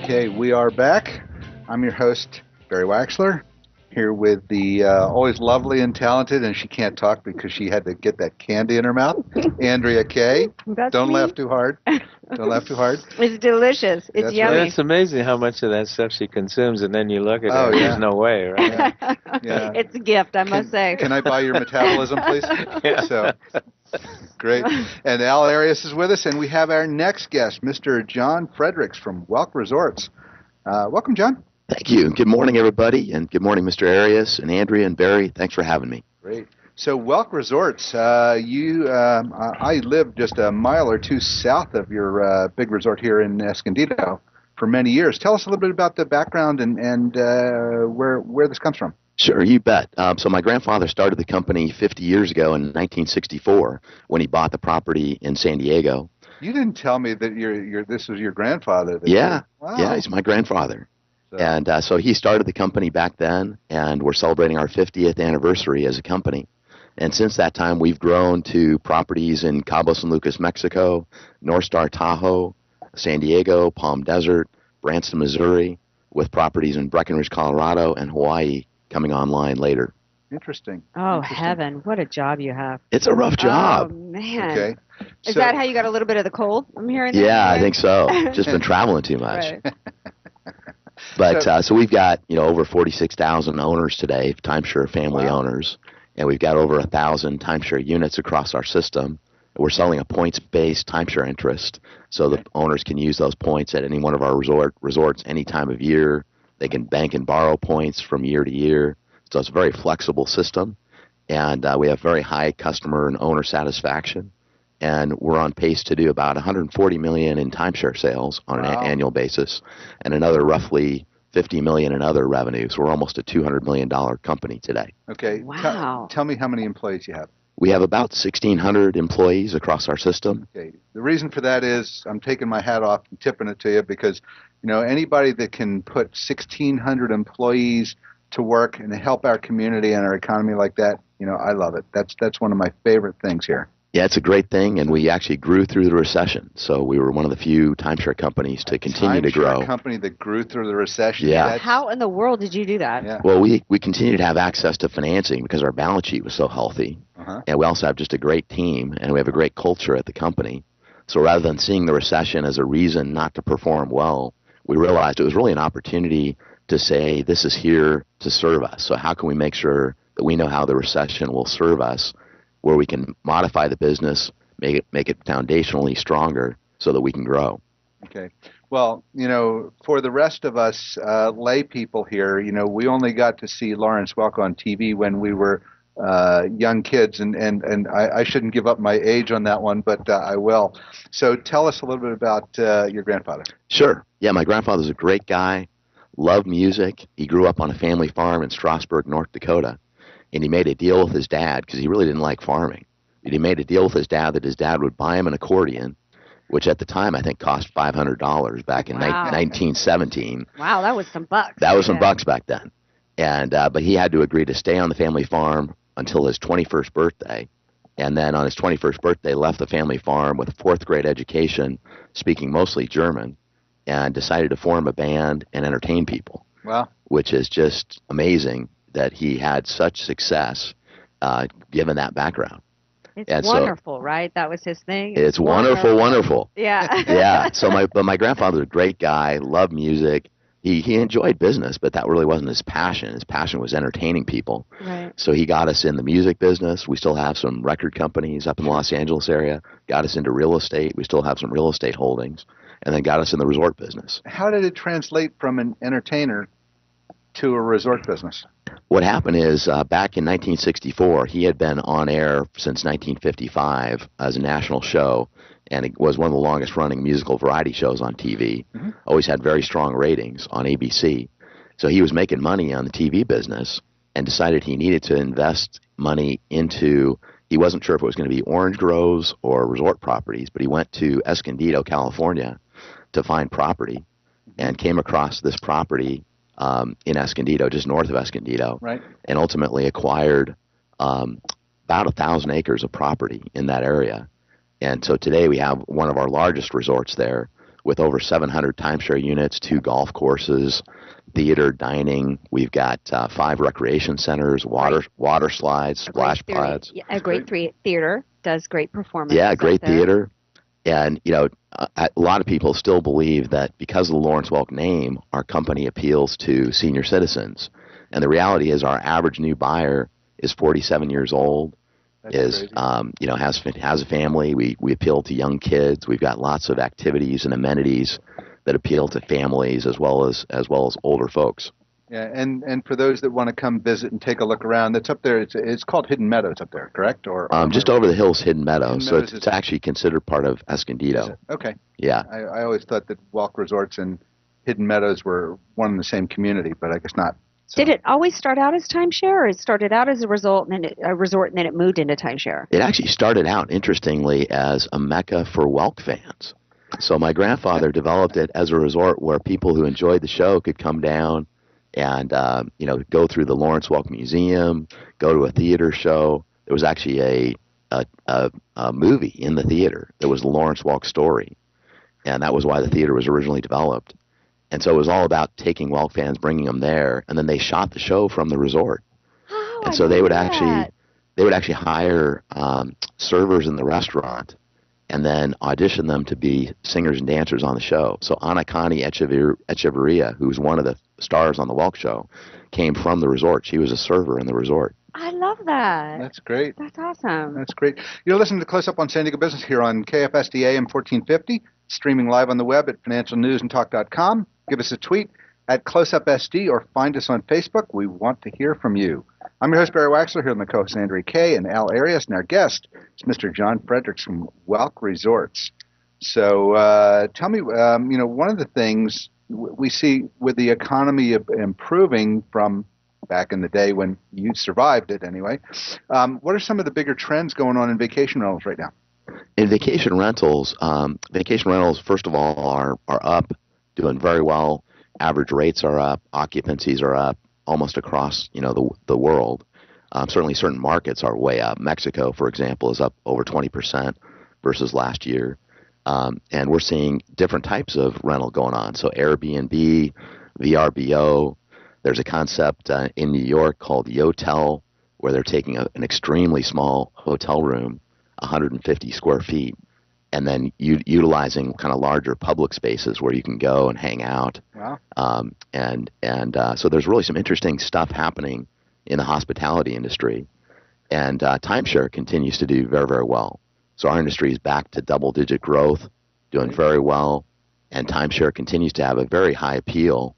Okay, we are back. I'm your host, Barry Waxler, here with the always lovely and talented, and she can't talk because she had to get that candy in her mouth, Andrea Kay. That's Don't me. laugh too hard. Don't laugh too hard. It's delicious. It's That's yummy. right. It's amazing how much of that stuff she consumes, and then you look at Oh, her, and yeah. there's no way, right? Yeah. Yeah. It's a gift, I must say. Can I buy your metabolism, please? Yeah. So, great. And Al Arias is with us, and we have our next guest, Mr. John Fredericks from Welk Resorts. Welcome, John. Thank you. Good morning, everybody, and good morning, Mr. Arias and Andrea and Barry. Thanks for having me. Great. So, Welk Resorts, I live just a mile or two south of your big resort here in Escondido for many years. Tell us a little bit about the background and where this comes from. Sure, you bet. So my grandfather started the company 50 years ago in 1964 when he bought the property in San Diego. You didn't tell me that this was your grandfather. Yeah, Wow. yeah, he's my grandfather. So, And so he started the company back then, and we're celebrating our 50th anniversary as a company. And since that time, we've grown to properties in Cabo San Lucas, Mexico, North Star, Tahoe, San Diego, Palm Desert, Branson, Missouri, with properties in Breckenridge, Colorado, and Hawaii coming online later. interesting. Oh, Interesting. heaven. What a job you have. It's a rough job. Oh, man. Okay. Is So- that how you got a little bit of the cold? I'm hearing that. Yeah, I think so. Just been traveling too much. Right. But So- so we've got over 46,000 owners today, timeshare family Wow. owners, and we've got over 1,000 timeshare units across our system. We're selling a points-based timeshare interest, so the owners can use those points at any one of our resorts any time of year. They can bank and borrow points from year to year, so it's a very flexible system, and we have very high customer and owner satisfaction. And we're on pace to do about $140 million in timeshare sales on Wow. an annual basis, and another roughly $50 million in other revenues. We're almost a $200 million company today. Okay. Wow. Tell me how many employees you have. We have about 1,600 employees across our system. Okay. The reason for that is I'm taking my hat off and tipping it to you because, anybody that can put 1,600 employees to work and help our community and our economy like that, I love it. That's one of my favorite things here. Yeah, it's a great thing, and we actually grew through the recession. So we were one of the few timeshare companies to continue to grow. A company that grew through the recession. Yeah. That's- How in the world did you do that? Yeah. Well, we continue to have access to financing because our balance sheet was so healthy. Uh-huh. And we also have just a great team, and we have a great culture at the company. So rather than seeing the recession as a reason not to perform well, we realized it was really an opportunity to say, this is here to serve us. So how can we make sure that we know how the recession will serve us, where we can modify the business, make it foundationally stronger so that we can grow. Okay. Well, for the rest of us lay people here, we only got to see Lawrence Welk on TV when we were young kids, and I shouldn't give up my age on that one, but I will. So tell us a little bit about your grandfather. Sure. Yeah, my grandfather's a great guy, loved music. He grew up on a family farm in Strasburg, North Dakota, and he made a deal with his dad because he really didn't like farming. But he made a deal with his dad that his dad would buy him an accordion, which at the time I think cost $500 back in Wow. 1917. Wow, that was some bucks. That was some Yeah. bucks back then. And but he had to agree to stay on the family farm until his 21st birthday. And then on his 21st birthday, left the family farm with a fourth grade education, speaking mostly German, and decided to form a band and entertain people, Wow. which is just amazing that he had such success given that background. It's And so- wonderful, right? That was his thing. It's wonderful. Yeah. Yeah. So my grandfather was a great guy, loved music. He enjoyed business, but that really wasn't his passion. His passion was entertaining people. Right. So he got us in the music business. We still have some record companies up in the Los Angeles area. Got us into real estate. We still have some real estate holdings. And then got us in the resort business. How did it translate from an entertainer to a resort business? What happened is back in 1964, he had been on air since 1955 as a national show, and it was one of the longest running musical variety shows on TV. Mhm. Always had very strong ratings on ABC. So he was making money on the TV business and decided he needed to invest money into, he wasn't sure if it was going to be orange groves or resort properties, but he went to Escondido, California to find property and came across this property in Escondido, just north of Escondido, Right. and ultimately acquired about 1,000 acres of property in that area. And so today we have one of our largest resorts there with over 700 timeshare units, 2 golf courses, theater, dining. We've got 5 recreation centers, water slides, splash pads. Yeah, a great theater does great performances. Yeah, great out there. theater. And, a lot of people still believe that because of the Lawrence Welk name, our company appeals to senior citizens. And the reality is our average new buyer is 47 years old, has a family. We appeal to young kids. We've got lots of activities and amenities that appeal to families as well as older folks. Yeah, and for those that want to come visit and take a look around, that's up there. It's called Hidden Meadows up there, correct? Or just over the hills, Hidden Meadows. Hidden Meadows it's actually considered part of Escondido. Okay. Yeah. I always thought that Welk Resorts and Hidden Meadows were one and the same community, but I guess not. So. Did it always start out as timeshare, or it started out as a resort and then it moved into timeshare? It actually started out, interestingly, as a mecca for Welk fans. So my grandfather developed it as a resort where people who enjoyed the show could come down and go through the Lawrence Welk Museum, go to a theater show. There was actually a movie in the theater that was the Lawrence Welk story, and that was why the theater was originally developed. And so it was all about taking Welk fans, bringing them there, and then they shot the show from the resort. Oh, and so they would actually hire servers in the restaurant and then audition them to be singers and dancers on the show. So Anacani Echeverria, who's one of the stars on the Welk show, came from the resort. She was a server in the resort. I love that. That's great. That's awesome. That's great. You're listening to Close Up on San Diego Business here on KFSD AM 1450, streaming live on the web at financialnewsandtalk.com. Give us a tweet at CloseUpSD or find us on Facebook. We want to hear from you. I'm your host, Barry Waxler, here with my co-host, Andrea Kay and Al Arias, and our guest is Mr. John Fredericks from Welk Resorts. So tell me, one of the things we see with the economy improving from back in the day when you survived it anyway, what are some of the bigger trends going on in vacation rentals right now? In vacation rentals, first of all, are up, doing very well. Average rates are up, occupancies are up almost across the world. Certainly certain markets are way up. Mexico, for example, is up over 20% versus last year. And we're seeing different types of rental going on. So Airbnb, VRBO. There's a concept in New York called Yotel, where they're taking an extremely small hotel room, 150 square feet, and then utilizing kind of larger public spaces where you can go and hang out. Wow. So there's really some interesting stuff happening in the hospitality industry. And timeshare continues to do very, very well. So our industry is back to double-digit growth, doing very well, and timeshare continues to have a very high appeal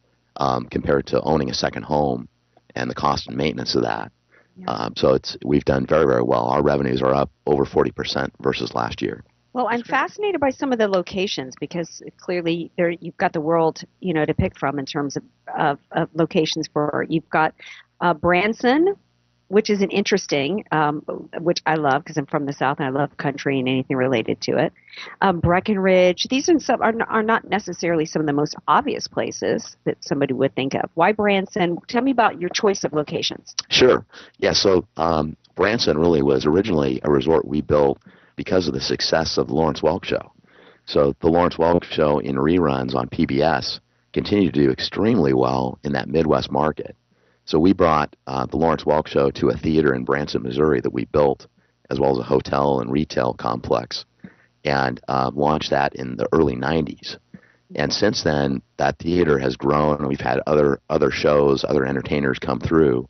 compared to owning a second home and the cost and maintenance of that. Yeah. So we've done very, very well. Our revenues are up over 40% versus last year. Well, I'm fascinated by some of the locations because clearly you've got the world, to pick from in terms of locations you've got Branson, which is an interesting, which I love because I'm from the South and I love country and anything related to it. Breckenridge, these are not necessarily some of the most obvious places that somebody would think of. Why Branson? Tell me about your choice of locations. Sure. Yeah, so Branson really was originally a resort we built because of the success of the Lawrence Welk Show. So the Lawrence Welk Show in reruns on PBS continued to do extremely well in that Midwest market. So we brought the Lawrence Welk Show to a theater in Branson, Missouri that we built, as well as a hotel and retail complex, and launched that in the early 90s. And since then, that theater has grown, and we've had other shows, other entertainers come through,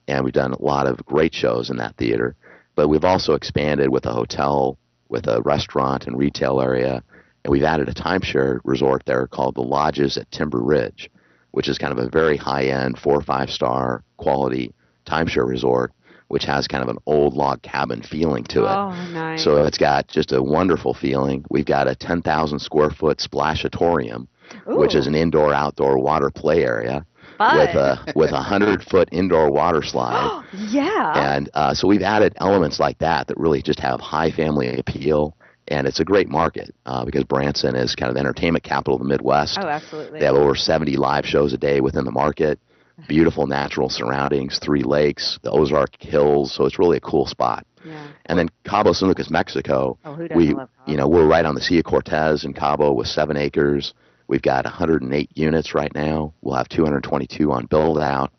and we've done a lot of great shows in that theater. But we've also expanded with a hotel, with a restaurant and retail area, and we've added a timeshare resort there called the Lodges at Timber Ridge, which is kind of a very high-end 4 or 5-star quality timeshare resort, which has kind of an old log cabin feeling to it. Oh, nice. So it's got just a wonderful feeling. We've got a 10,000 square foot splashatorium, which is an indoor-outdoor water play area. With a 100-foot indoor water slide. Yeah. And so we've added elements like that really just have high family appeal, and it's a great market because Branson is kind of the entertainment capital of the Midwest. Oh, absolutely. They have over 70 live shows a day within the market, beautiful natural surroundings, 3 lakes, the Ozark Hills, so it's really a cool spot. Yeah. And then Cabo San Lucas, Mexico, Oh, who doesn't love Cabo? we're right on the Sea of Cortez in Cabo with 7 acres. We've got 108 units right now. We'll have 222 on build out.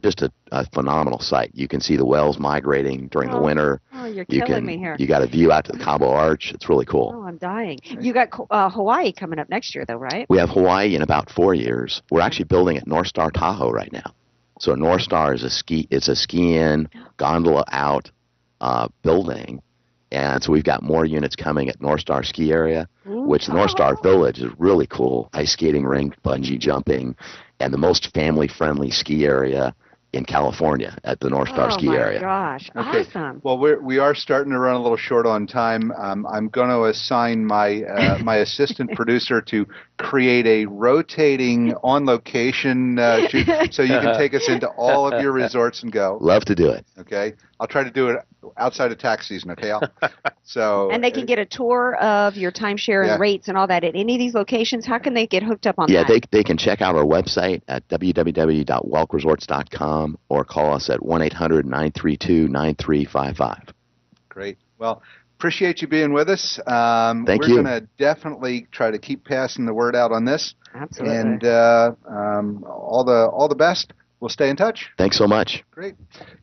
Just a phenomenal site. You can see the whales migrating during the winter. Oh, you're You killing can me here. you got a view out to the Cabo Arch. It's really cool. Oh, I'm dying. You got Hawaii coming up next year, though, right? We have Hawaii in about 4 years. We're actually building at North Star Tahoe right now. So North Star is a ski in, gondola out building. And so we've got more units coming at North Star Ski Area, which North Star Village is really cool. Ice skating rink, bungee jumping, and the most family-friendly ski area in California at the North Star Ski Area. Oh, my gosh. Okay. Awesome. Well, we are starting to run a little short on time. I'm going to assign my my assistant producer to create a rotating on-location shoot so you can take us into all of your resorts and go. Love to do it. Okay. I'll try to do it outside of tax season, okay, Al? So, and they can get a tour of your timeshare and rates and all that at any of these locations. How can they get hooked up on that? Yeah, they can check out our website at www.welkresorts.com or call us at 1-800-932-9355. Great. Well, appreciate you being with us. Thank you. We're going to definitely try to keep passing the word out on this. Absolutely. And all the best. We'll stay in touch. Thanks so much. Great.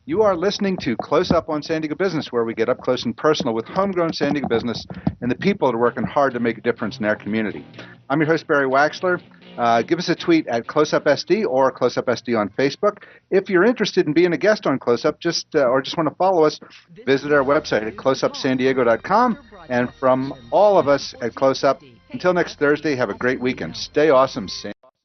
You are listening to Close Up on San Diego Business, where we get up close and personal with homegrown San Diego business and the people that are working hard to make a difference in our community. I'm your host, Barry Waxler. Give us a tweet at CloseUpSD or CloseUpSD on Facebook. If you're interested in being a guest on Close Up, or just want to follow us, visit our website at closeupsandiego.com. And from all of us at Close Up, until next Thursday, have a great weekend. Stay awesome, San